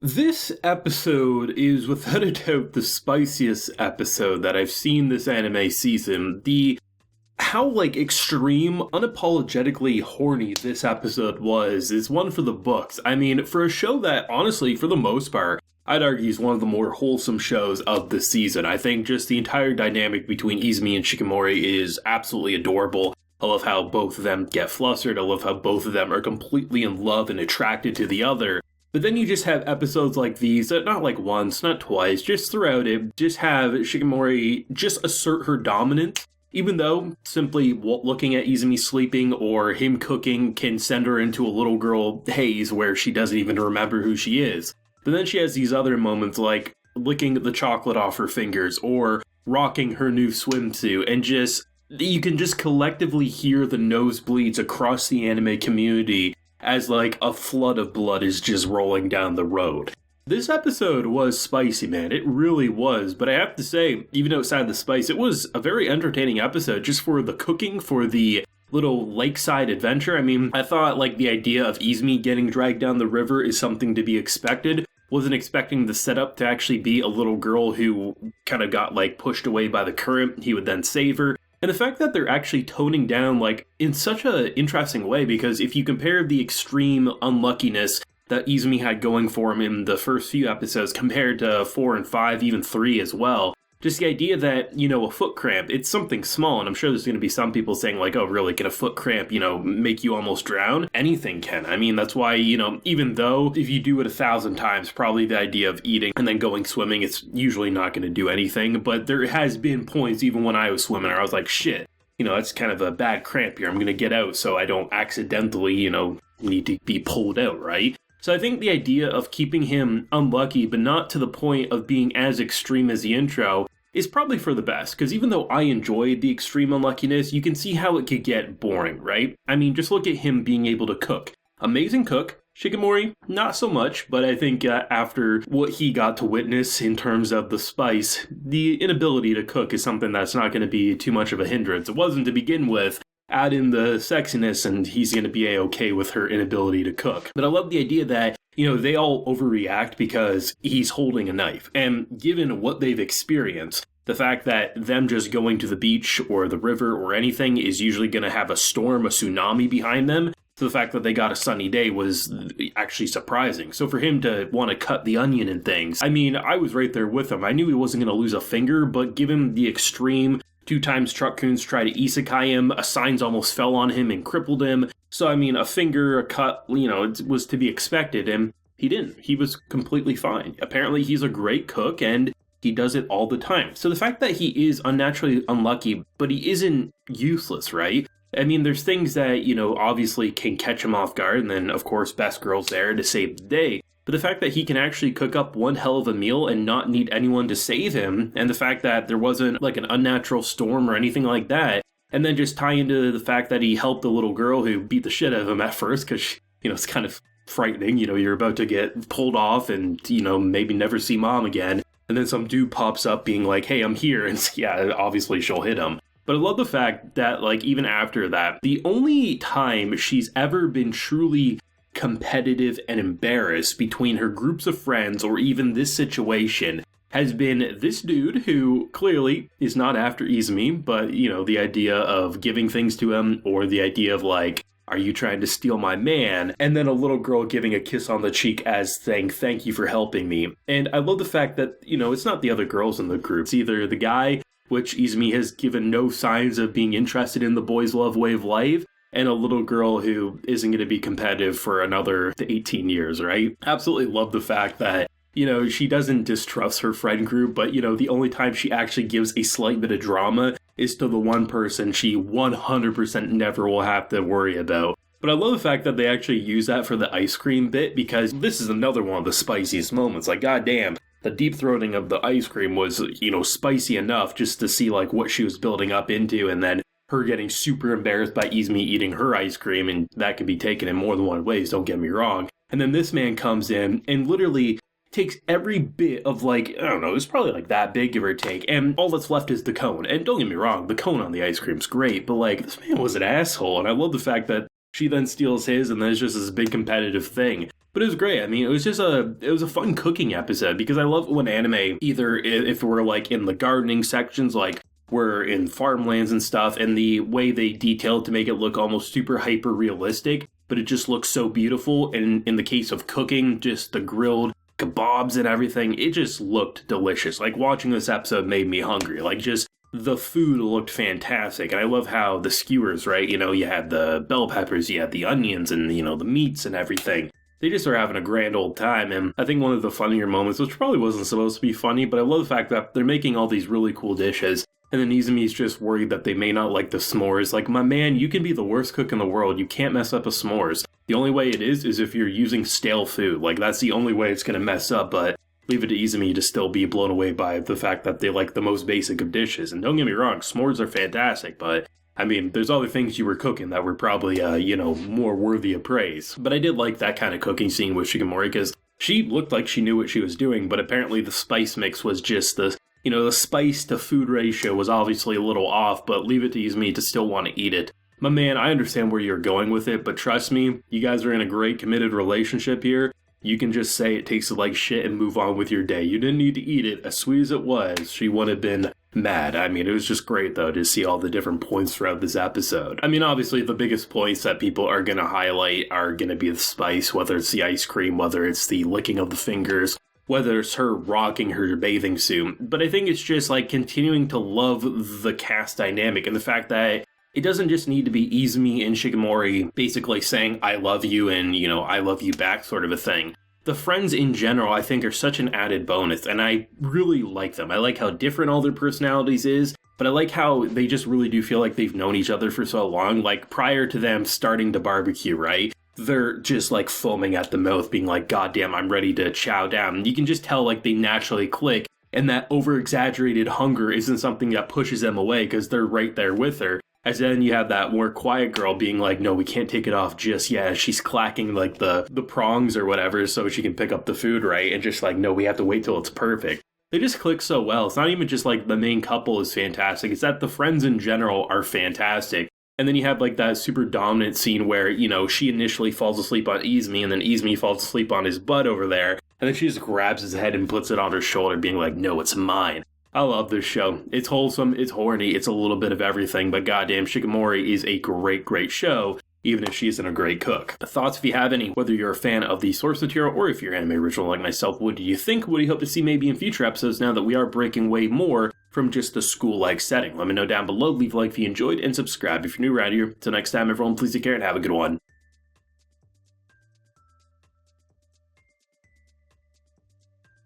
This episode is without a doubt the spiciest episode that I've seen this anime season. How extreme, unapologetically horny this episode was is one for the books. I mean, for a show that honestly, for the most part, I'd argue is one of the more wholesome shows of the season. I think just the entire dynamic between Izumi and Shikimori is absolutely adorable. I love how both of them get flustered. I love how both of them are completely in love and attracted to the other. But then you just have episodes like these that not like once, not twice, just throughout it, just have Shikimori just assert her dominance. Even though simply looking at Izumi sleeping or him cooking can send her into a little girl haze where she doesn't even remember who she is. But then she has these other moments like licking the chocolate off her fingers or rocking her new swimsuit, and you can just collectively hear the nosebleeds across the anime community as a flood of blood is just rolling down the road. This episode was spicy, man. It really was. But I have to say, even outside the spice, it was a very entertaining episode just for the cooking, for the little lakeside adventure. I mean, I thought the idea of Izumi getting dragged down the river is something to be expected. Wasn't expecting the setup to actually be a little girl who kind of got pushed away by the current. He would then save her. And the fact that they're actually toning down in such an interesting way, because if you compare the extreme unluckiness that Izumi had going for him in the first few episodes compared to 4 and 5, even 3 as well, just the idea that, a foot cramp, it's something small, and I'm sure there's going to be some people saying oh, really, can a foot cramp, make you almost drown? Anything can. I mean, that's why, even though if you do it 1,000 times, probably the idea of eating and then going swimming, it's usually not going to do anything, but there has been points, even when I was swimming, where I was like, shit, that's kind of a bad cramp here, I'm going to get out so I don't accidentally, need to be pulled out, right? So I think the idea of keeping him unlucky, but not to the point of being as extreme as the intro, is probably for the best. Because even though I enjoyed the extreme unluckiness, you can see how it could get boring, right? I mean, just look at him being able to cook. Amazing cook. Shikimori, not so much, but I think after what he got to witness in terms of the spice, the inability to cook is something that's not going to be too much of a hindrance. It wasn't to begin with. Add in the sexiness and he's going to be a-okay with her inability to cook. But I love the idea that, they all overreact because he's holding a knife. And given what they've experienced, the fact that them just going to the beach or the river or anything is usually going to have a storm, a tsunami behind them. So the fact that they got a sunny day was actually surprising. So for him to want to cut the onion and things, I mean, I was right there with him. I knew he wasn't going to lose a finger, but given the extreme 2 times Truck-kun's tried to isekai him, a signs almost fell on him and crippled him. So, I mean, a finger, a cut, it was to be expected, and he didn't. He was completely fine. Apparently, he's a great cook, and he does it all the time. So the fact that he is unnaturally unlucky, but he isn't useless, right? I mean, there's things that, obviously can catch him off guard, and then, of course, Best Girl's there to save the day. But the fact that he can actually cook up one hell of a meal and not need anyone to save him, and the fact that there wasn't an unnatural storm or anything like that, and then just tie into the fact that he helped the little girl who beat the shit out of him at first, because, it's kind of frightening, you're about to get pulled off and, maybe never see mom again, and then some dude pops up being like, hey, I'm here, and yeah, obviously she'll hit him. But I love the fact that, even after that, the only time she's ever been truly competitive and embarrassed between her groups of friends or even this situation has been this dude who clearly is not after Izumi, but the idea of giving things to him, or the idea of are you trying to steal my man? And then a little girl giving a kiss on the cheek as saying thank you for helping me. And I love the fact that it's not the other girls in the group, it's either the guy, which Izumi has given no signs of being interested in the boys love way of life, and a little girl who isn't going to be competitive for another 18 years, right? Absolutely love the fact that, she doesn't distrust her friend group, but, the only time she actually gives a slight bit of drama is to the one person she 100% never will have to worry about. But I love the fact that they actually use that for the ice cream bit, because this is another one of the spiciest moments. Goddamn, the deep throating of the ice cream was, spicy enough just to see, what she was building up into, and then her getting super embarrassed by Izumi eating her ice cream, and that can be taken in more than one ways, don't get me wrong. And then this man comes in and literally takes every bit of I don't know, it's probably that big, give or take, and all that's left is the cone. And don't get me wrong, the cone on the ice cream's great, but this man was an asshole, and I love the fact that She then steals his, and then it's just this big competitive thing. But it was great. I mean, it was a fun cooking episode, because I love when anime, either if we're like in the gardening sections, like we're in farmlands and stuff, and the way they detail it to make it look almost super hyper realistic, but it just looks so beautiful. And in the case of cooking, just the grilled kebabs and everything, it just looked delicious. Like, watching this episode made me hungry. Like, just the food looked fantastic. And I love how the skewers, right? You know, you had the bell peppers, you had the onions, and, you know, the meats and everything. They just are having a grand old time. And I think one of the funnier moments, which probably wasn't supposed to be funny, but I love the fact that they're making all these really cool dishes. And then Izumi's just worried that they may not like the s'mores. Like, my man, you can be the worst cook in the world. You can't mess up a s'mores. The only way it is if you're using stale food. Like, that's the only way it's going to mess up. But leave it to Izumi to still be blown away by the fact that they like the most basic of dishes. And don't get me wrong, s'mores are fantastic, but I mean, there's other things you were cooking that were probably, more worthy of praise. But I did like that kind of cooking scene with Shikimori, because she looked like she knew what she was doing, but apparently the spice mix was just the spice to food ratio was obviously a little off, but leave it to Izumi to still want to eat it. My man, I understand where you're going with it, but trust me, you guys are in a great committed relationship here. You can just say it tasted like shit and move on with your day. You didn't need to eat it. As sweet as it was, she wouldn't have been mad. I mean, it was just great, though, to see all the different points throughout this episode. I mean, obviously, the biggest points that people are going to highlight are going to be the spice, whether it's the ice cream, whether it's the licking of the fingers, whether it's her rocking her bathing suit. But I think it's just, like, continuing to love the cast dynamic and the fact that it doesn't just need to be Izumi and Shikimori basically saying, I love you and, I love you back sort of a thing. The friends in general, I think, are such an added bonus, and I really like them. I like how different all their personalities is, but I like how they just really do feel like they've known each other for so long. Like, prior to them starting to barbecue, right? They're just, like, foaming at the mouth, being like, God damn, I'm ready to chow down. And you can just tell, like, they naturally click, and that over-exaggerated hunger isn't something that pushes them away, because they're right there with her. As then you have that more quiet girl being like, no, we can't take it off just yet. She's clacking like the prongs or whatever so she can pick up the food, right? And just like, no, we have to wait till it's perfect. They just click so well. It's not even just like the main couple is fantastic. It's that the friends in general are fantastic. And then you have like that super dominant scene where, she initially falls asleep on Izumi and then Izumi falls asleep on his butt over there. And then she just grabs his head and puts it on her shoulder being like, no, it's mine. I love this show. It's wholesome, it's horny, it's a little bit of everything, but goddamn, Shikimori is a great, great show, even if she isn't a great cook. Thoughts, if you have any, whether you're a fan of the source material or if you're anime original like myself, what do you think? What do you hope to see maybe in future episodes now that we are breaking way more from just the school-like setting? Let me know down below, leave a like if you enjoyed, and subscribe if you're new around here. Till next time, everyone, please take care and have a good one.